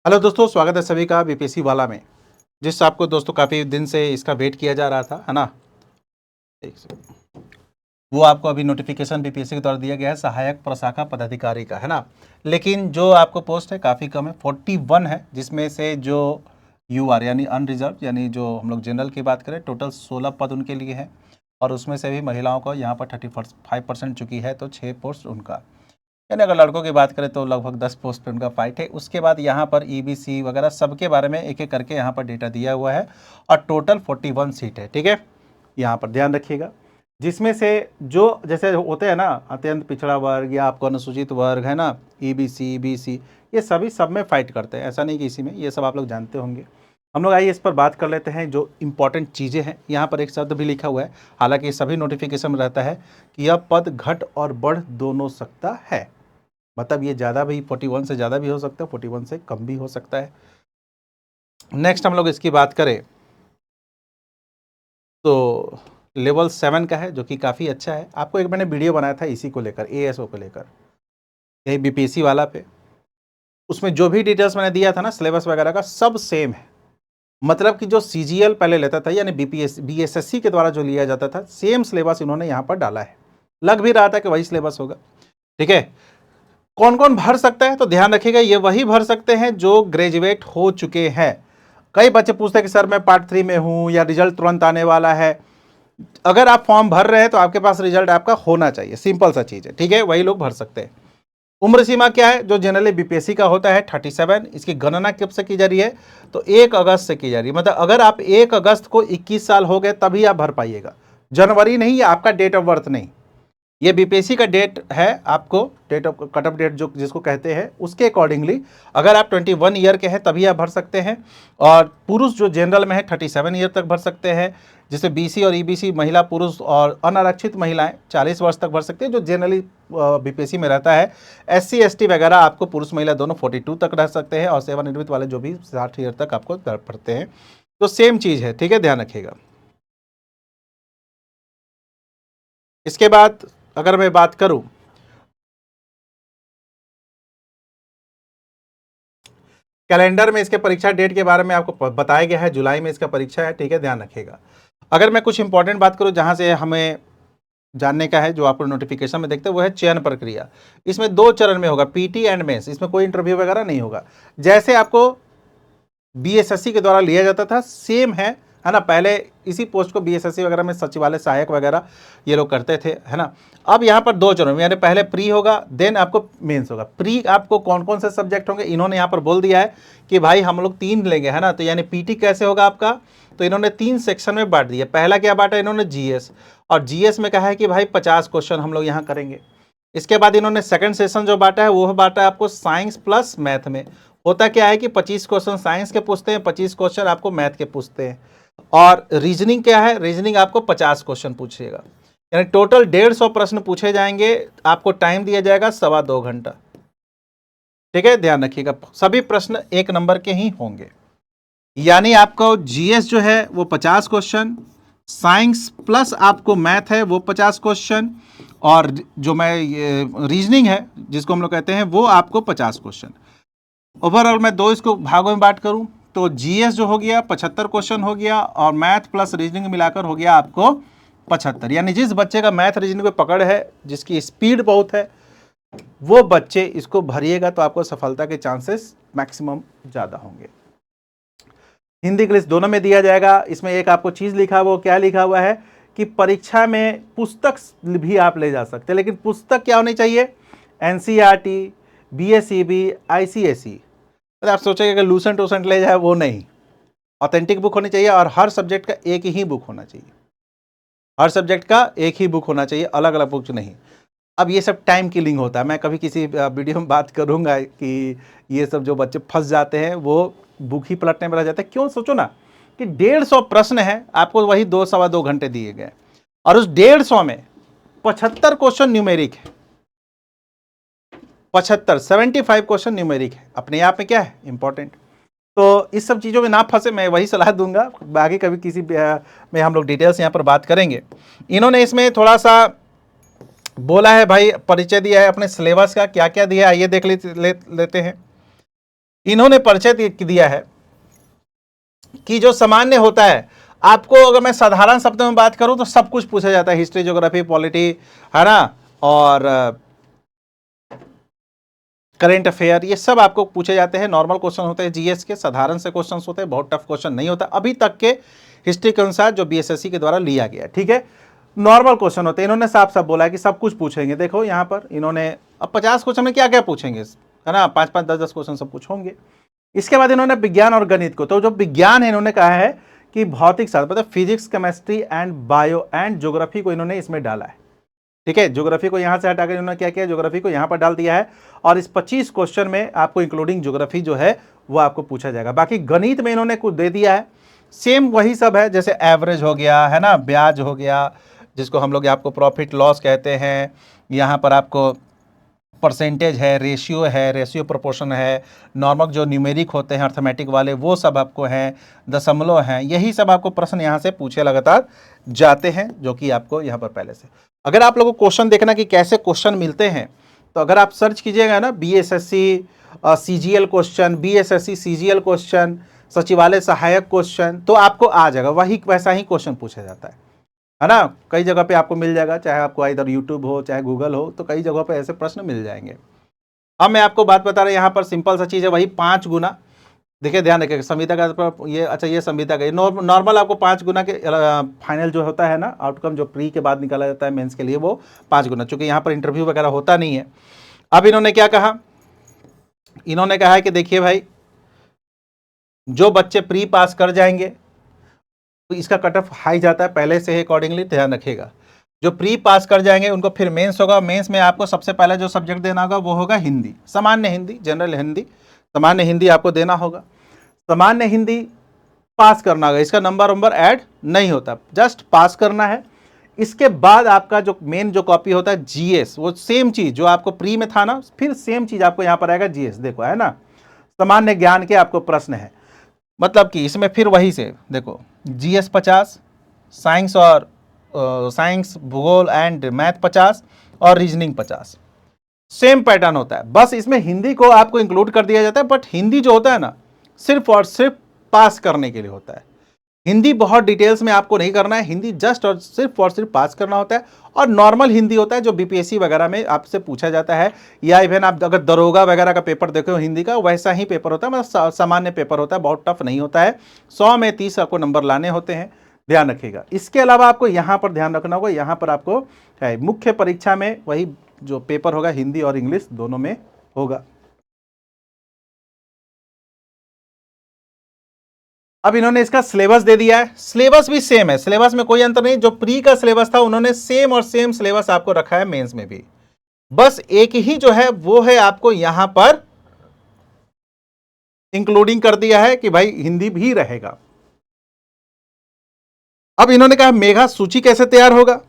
Hello दोस्तों, स्वागत है सभी का बीपीएससी वाला में। जिस आपको दोस्तों काफ़ी दिन से इसका वेट किया जा रहा था, है ना। एक सेकंड। वो आपको अभी नोटिफिकेशन बीपीएससी के द्वारा दिया गया है, सहायक प्रशाखा पदाधिकारी का, है ना। लेकिन जो आपको पोस्ट है काफ़ी कम है, 41 है, जिसमें से जो यूआर यानी अनरिजर्व यानी जो हम लोग जनरल की बात करें, टोटल 16 पद उनके लिए है। और उसमें से भी महिलाओं को यहाँ पर 35% चुकी है, तो 6 पोस्ट उनका। यानी अगर लड़कों की बात करें तो लगभग 10 पोस्ट पे उनका फाइट है। उसके बाद यहाँ पर ईबीसी वगैरह सबके बारे में एक एक करके यहाँ पर डेटा दिया हुआ है और टोटल 41 सीट है। ठीक है, यहाँ पर ध्यान रखिएगा। जिसमें से जो जैसे होते हैं ना, अत्यंत पिछड़ा वर्ग या आपको अनुसूचित वर्ग, है ना, ईबीसी बीसी, ये सभी सब में फाइट करते हैं, ऐसा नहीं कि इसी में। ये सब आप लोग जानते होंगे। हम लोग आइए इस पर बात कर लेते हैं जो इंपॉर्टेंट चीज़ें हैं। यहाँ पर एक शब्द भी लिखा हुआ है, हालांकि सभी नोटिफिकेशन में रहता है कि यह पद घट और बढ़ दोनों सकता है। मतलब ये ज़्यादा भी 41 से ज़्यादा भी हो सकता है, 41 से कम भी हो सकता है। नेक्स्ट हम लोग इसकी बात करें तो लेवल 7 का है, जो कि काफ़ी अच्छा है। आपको एक मैंने वीडियो बनाया था इसी को लेकर, एएसओ को लेकर, यही बीपीएससी वाला पे। उसमें जो भी डिटेल्स मैंने दिया था ना, सिलेबस वगैरह का, सब सेम है। मतलब कि जो सीजीएल पहले लेता था यानी बीएसएससी के द्वारा जो लिया जाता था, सेम सिलेबस इन्होंने यहाँ पर डाला है। लग भी रहा था कि वही सिलेबस होगा। ठीक है, कौन कौन भर सकता है तो ध्यान रखिएगा, ये वही भर सकते हैं जो ग्रेजुएट हो चुके हैं। कई बच्चे पूछते हैं कि सर मैं पार्ट 3 में हूं या रिजल्ट तुरंत आने वाला है। अगर आप फॉर्म भर रहे हैं तो आपके पास रिजल्ट आपका होना चाहिए, सिंपल सा चीज़ है। ठीक है, वही लोग भर सकते हैं। उम्र सीमा क्या है? जो जनरली बीपीएससी का होता है 37। इसकी गणना कब से की जा रही है? तो 1 अगस्त से की जा रही है। मतलब अगर आप 1 अगस्त को 21 साल हो गए तभी आप भर पाइएगा, जनवरी नहीं, आपका डेट ऑफ बर्थ नहीं। ये बीपीएससी का डेट है, आपको date of cut off date जो जिसको कहते हैं, उसके अकॉर्डिंगली अगर आप 21 ईयर के हैं तभी आप भर सकते हैं। और पुरुष जो जनरल में है 37 ईयर तक भर सकते हैं। जैसे बीसी और ईबीसी महिला पुरुष और अनारक्षित महिलाएं 40 वर्ष तक भर सकते हैं, जो जनरली बीपीएससी में रहता है। एससी एसटी वगैरह आपको पुरुष महिला दोनों 42 तक रह सकते हैं, और सेवानिवृत्त वाले जो भी 60 ईयर तक आपको भरते हैं, तो सेम चीज़ है। ठीक है, ध्यान रखिएगा। इसके बाद अगर मैं बात करूं, कैलेंडर में इसके परीक्षा डेट के बारे में आपको बताया गया है, जुलाई में इसका परीक्षा है। ठीक है, ध्यान रखिएगा। अगर मैं कुछ इंपॉर्टेंट बात करूं जहां से हमें जानने का है, जो आपको नोटिफिकेशन में देखते हैं, वो है चयन प्रक्रिया। इसमें 2 चरण में होगा, पीटी एंड मेंस। इसमें कोई इंटरव्यू वगैरह नहीं होगा। जैसे आपको बीएसएससी के द्वारा लिया जाता था, सेम है ना। पहले इसी पोस्ट को बीएसएससी वगैरह में सचिवालय सहायक वगैरह ये लोग करते थे, है ना। अब यहाँ पर 2 चरण में, यानी पहले प्री होगा, देन आपको मेंस होगा। प्री आपको कौन कौन से सब्जेक्ट होंगे इन्होंने यहाँ पर बोल दिया है कि भाई हम लोग 3 लेंगे, है ना। तो यानी पीटी कैसे होगा आपका, तो इन्होंने 3 सेक्शन में बांट दिया। पहला क्या बांटा इन्होंने? जीएस। और जीएस में कहा है कि भाई 50 क्वेश्चन हम लोग यहाँ करेंगे। इसके बाद इन्होंने सेकंड सेशन जो बांटा है वो बांटा है आपको साइंस प्लस मैथ में। होता क्या है कि 25 क्वेश्चन साइंस के पूछते हैं, 25 क्वेश्चन आपको मैथ के पूछते हैं। और रीजनिंग क्या है? रीजनिंग आपको 50 क्वेश्चन पूछेगा, यानी टोटल 150 प्रश्न पूछे जाएंगे। आपको टाइम दिया जाएगा 2.25 घंटा। ठीक है, ध्यान रखिएगा, सभी प्रश्न 1 नंबर के ही होंगे। यानी आपको जीएस जो है वो 50 क्वेश्चन, साइंस प्लस आपको मैथ है वो 50 क्वेश्चन, और जो मैं रीजनिंग है जिसको हम लोग कहते हैं वो आपको 50 क्वेश्चन। ओवरऑल मैं 2 इसको भागों में बांट करूं तो जीएस जो हो गया 75 क्वेश्चन हो गया, और मैथ प्लस रीजनिंग मिलाकर हो गया आपको 75। यानी जिस बच्चे का मैथ रीजनिंग पे पकड़ है, जिसकी स्पीड बहुत है, वो बच्चे इसको भरिएगा तो आपको सफलता के चांसेस मैक्सिमम ज़्यादा होंगे। हिंदी इंग्लिश दोनों में दिया जाएगा। इसमें एक आपको चीज़ लिखा हुआ, क्या लिखा हुआ है कि परीक्षा में पुस्तक भी आप ले जा सकते हैं, लेकिन पुस्तक क्या होनी चाहिए? NCERT, BSEB, ICSE. अरे आप सोचेंगे कि लूसेंट वूसेंट ले जाए, वो नहीं। ऑथेंटिक बुक होनी चाहिए, और हर सब्जेक्ट का एक ही बुक होना चाहिए। हर सब्जेक्ट का एक ही बुक होना चाहिए, अलग अलग बुक नहीं। अब ये सब टाइम किलिंग होता है। मैं कभी किसी वीडियो में बात करूंगा कि ये सब जो बच्चे फंस जाते हैं वो बुक ही पलटने में रह जाते हैं। क्यों? सोचो ना कि 150 प्रश्न है, आपको वही 2 सवा 2 घंटे दिए गए, और उस 150 में 75 क्वेश्चन न्यूमेरिक है। 75 क्वेश्चन न्यूमेरिक है, अपने आप में क्या है? इंपॉर्टेंट। तो इस सब चीज़ों में ना फंसे, मैं वही सलाह दूंगा। बाकी कभी किसी में हम लोग डिटेल्स यहाँ पर बात करेंगे। इन्होंने इसमें थोड़ा सा बोला है, भाई परिचय दिया है अपने सिलेबस का, क्या क्या दिया है आइए देख लेते हैं। इन्होंने परिचय दिया है कि जो सामान्य होता है, आपको अगर मैं साधारण शब्दों में बात करूं तो सब कुछ पूछा जाता है, हिस्ट्री, ज्योग्राफी, पॉलिटी, है ना, और करेंट अफेयर, ये सब आपको पूछे जाते हैं। नॉर्मल क्वेश्चन होते हैं जीएस के, साधारण से क्वेश्चन होते हैं, बहुत टफ क्वेश्चन नहीं होता अभी तक के हिस्ट्री के अनुसार जो बीएसएससी के द्वारा लिया गया, ठीक है। नॉर्मल क्वेश्चन होते हैं। इन्होंने साफ साफ बोला है कि सब कुछ पूछेंगे। देखो यहाँ पर इन्होंने, अब 50 क्वेश्चन में क्या क्या पूछेंगे, है ना, 5-5, 10-10 क्वेश्चन सब कुछ होंगे। इसके बाद इन्होंने विज्ञान और गणित को, तो जो विज्ञान है इन्होंने कहा है कि भौतिक शास्त्र मतलब physics, chemistry and bio and geography को इन्होंने इसमें डाला है, ठीक है। ज्योग्राफी को यहां से हटाकर इन्होंने क्या किया, ज्योग्राफी को यहां पर डाल दिया है, और इस 25 क्वेश्चन में आपको इंक्लूडिंग ज्योग्राफी जो है वो आपको पूछा जाएगा। बाकी गणित में इन्होंने कुछ दे दिया है, सेम वही सब है, जैसे एवरेज हो गया, है ना, ब्याज हो गया, जिसको हम लोग आपको प्रॉफिट लॉस कहते हैं, यहाँ पर आपको परसेंटेज है, रेशियो प्रोपोर्शन है, नॉर्मल जो न्यूमेरिक होते हैं अर्थमेटिक वाले वो सब आपको हैं, दशमलव हैं, यही सब आपको प्रश्न यहाँ से पूछे लगातार जाते हैं, जो कि आपको यहाँ पर पहले से। अगर आप लोगों को क्वेश्चन देखना कि कैसे क्वेश्चन मिलते हैं, तो अगर आप सर्च कीजिएगा ना BSSC CGL question, BSSC CGL question, सचिवालय सहायक क्वेश्चन, तो आपको आ जाएगा, वही वैसा ही क्वेश्चन पूछा जाता है ना। कई जगह पे आपको मिल जाएगा, चाहे आपको इधर यूट्यूब हो चाहे गूगल हो, तो कई जगहों पे ऐसे प्रश्न मिल जाएंगे। अब मैं आपको बात बता रहा हूँ, यहाँ पर सिंपल सा चीज़ है, वही 5 गुना। देखिए ध्यान रखिएगा, संविदा का ये, अच्छा ये संविदा का नॉर्मल आपको 5 गुना के फाइनल जो होता है ना आउटकम, जो प्री के बाद निकाला जाता है मेंस के लिए, वो 5 गुना, चूंकि यहाँ पर इंटरव्यू वगैरह होता नहीं है। अब इन्होंने क्या कहा, इन्होंने कहा है कि देखिए भाई, जो बच्चे प्री पास कर जाएंगे तो इसका कट ऑफ हाई जाता है पहले से ही, अकॉर्डिंगली ध्यान रखिएगा। जो प्री पास कर जाएंगे उनको फिर मेंस होगा, मेंस में आपको सबसे पहले जो सब्जेक्ट देना होगा वो होगा हिंदी, सामान्य हिंदी, जनरल हिंदी, सामान्य हिंदी आपको देना होगा। सामान्य हिंदी पास करना होगा, इसका नंबर ऐड नहीं होता, जस्ट पास करना है। इसके बाद आपका जो मेन जो कॉपी होता है जीएस, वो सेम चीज जो आपको प्री में था ना, फिर सेम चीज आपको यहाँ पर आएगा जीएस, देखो है ना, सामान्य ज्ञान के आपको प्रश्न है, मतलब कि इसमें फिर वही से देखो, जीएस 50, साइंस और साइंस, भूगोल एंड मैथ 50 और रीजनिंग 50, सेम पैटर्न होता है। बस इसमें हिंदी को आपको इंक्लूड कर दिया जाता है, बट हिंदी जो होता है ना, सिर्फ और सिर्फ पास करने के लिए होता है। हिंदी बहुत डिटेल्स में आपको नहीं करना है, हिंदी जस्ट और सिर्फ पास करना होता है। और नॉर्मल हिंदी होता है जो बीपीएससी वगैरह में आपसे पूछा जाता है, या इवन आप अगर दरोगा वगैरह का पेपर देखे हो हिंदी का, वैसा ही पेपर होता है, मतलब सामान्य पेपर होता है, बहुत टफ नहीं होता है। 100 में 30 आपको नंबर लाने होते हैं, ध्यान रखिएगा। इसके अलावा आपको यहाँ पर ध्यान रखना होगा, यहाँ पर आपको है मुख्य परीक्षा में वही जो पेपर होगा हिंदी और इंग्लिश दोनों में होगा। अब इन्होंने इसका सिलेबस दे दिया है, सिलेबस भी सेम है, सिलेबस में कोई अंतर नहीं। जो प्री का सिलेबस था उन्होंने सेम और सेम सिलेबस आपको रखा है मेंस में भी, बस एक ही जो है वो है आपको यहां पर इंक्लूडिंग कर दिया है कि भाई हिंदी भी रहेगा। अब इन्होंने कहा मेगा सूची कैसे तैयार होगा,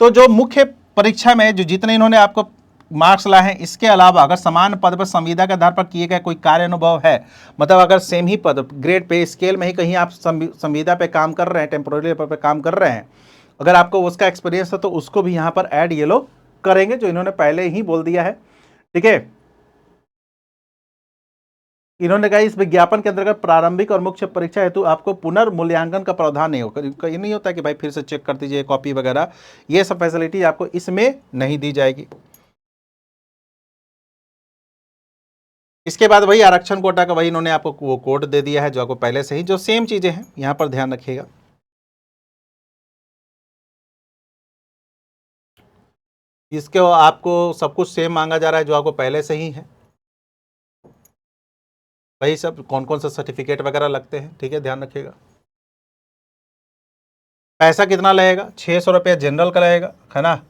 तो जो मुख्य परीक्षा में जो जितने इन्होंने आपको मार्क्स लाए हैं, इसके अलावा अगर समान पद पर संविदा के आधार पर किए गए कोई कार्य अनुभव है, मतलब अगर सेम ही पद ग्रेड पे स्केल में ही कहीं आप संविदा पे काम कर रहे हैं, टेम्पोररी पे काम कर रहे हैं, अगर आपको उसका एक्सपीरियंस है तो उसको भी यहाँ पर ऐड ये लोग करेंगे, जो इन्होंने पहले ही बोल दिया है, ठीक है। इन्होंने कहा इस विज्ञापन के अंतर्गत प्रारंभिक और मुख्य परीक्षा हेतु आपको पुनर्मूल्यांकन का प्रावधान नहीं होगा। ये नहीं होता कि भाई फिर से चेक कर दीजिए कॉपी वगैरह, ये सब फैसिलिटी आपको इसमें नहीं दी जाएगी। इसके बाद वही आरक्षण कोटा का वही इन्होंने आपको वो कोड दे दिया है जो आपको पहले से ही, जो सेम चीजें हैं यहां पर ध्यान रखिएगा। इसके आपको सब कुछ सेम मांगा जा रहा है जो आपको पहले से ही है, वही सब कौन कौन सा सर्टिफिकेट वगैरह लगते हैं, ठीक है, ध्यान रखिएगा। पैसा कितना लगेगा, 600 रुपया जनरल का लगेगा, है ना।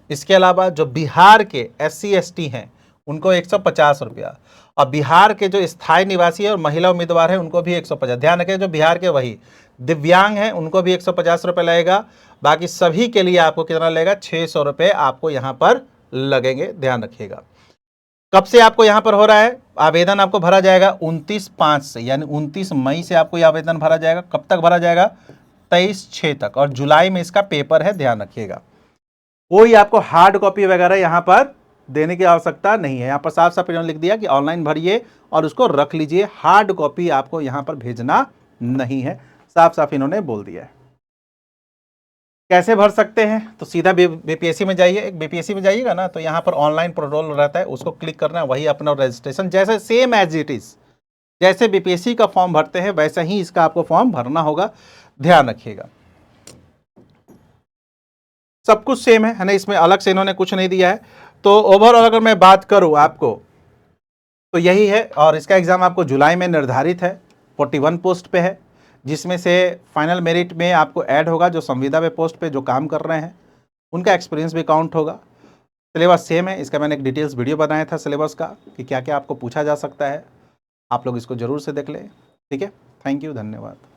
इसके अलावा जो बिहार के SC ST हैं उनको 150 रुपया, और बिहार के जो स्थायी निवासी है और महिला उम्मीदवार है उनको भी 150। ध्यान रखें, जो बिहार के वही दिव्यांग हैं उनको भी 150 रुपये लगेगा। बाकी सभी के लिए आपको कितना लगेगा, 600 रुपये आपको यहाँ पर लगेंगे, ध्यान रखिएगा। कब से आपको यहाँ पर हो रहा है आवेदन, आपको भरा जाएगा 29/5 से, यानी 29 मई से आपको ये आवेदन भरा जाएगा। कब तक भरा जाएगा, 23/6 तक, और जुलाई में इसका पेपर है, ध्यान रखिएगा। कोई आपको हार्ड कॉपी वगैरह यहाँ पर देने की आवश्यकता नहीं है। यहाँ पर साफ साफ इन्होंने लिख दिया कि ऑनलाइन भरिए और उसको रख लीजिए, हार्ड कॉपी आपको यहाँ पर भेजना नहीं है, साफ साफ इन्होंने बोल दिया है। कैसे भर सकते हैं? तो सीधा बीपीएससी में जाइए, एक बीपीएससी में जाइएगा ना, तो यहाँ पर ऑनलाइन प्रोटोल रहता है, उसको क्लिक करना है, वही अपना रजिस्ट्रेशन जैसे सेम एज इट इज, जैसे बीपीएससी का फॉर्म भरते हैं वैसे ही इसका आपको फॉर्म भरना होगा, ध्यान रखिएगा। सब कुछ सेम है ना, इसमें अलग से इन्होंने कुछ नहीं दिया है। तो ओवरऑल अगर मैं बात करूं आपको तो यही है, और इसका एग्जाम आपको जुलाई में निर्धारित है, 41 पोस्ट पे है, जिसमें से फाइनल मेरिट में आपको ऐड होगा जो संविदा पे पोस्ट पे जो काम कर रहे हैं उनका एक्सपीरियंस भी काउंट होगा। सिलेबस सेम है, इसका मैंने एक डिटेल्स वीडियो बनाया था सिलेबस का कि क्या क्या आपको पूछा जा सकता है, आप लोग इसको जरूर से देख लें। ठीक है, थैंक यू, धन्यवाद।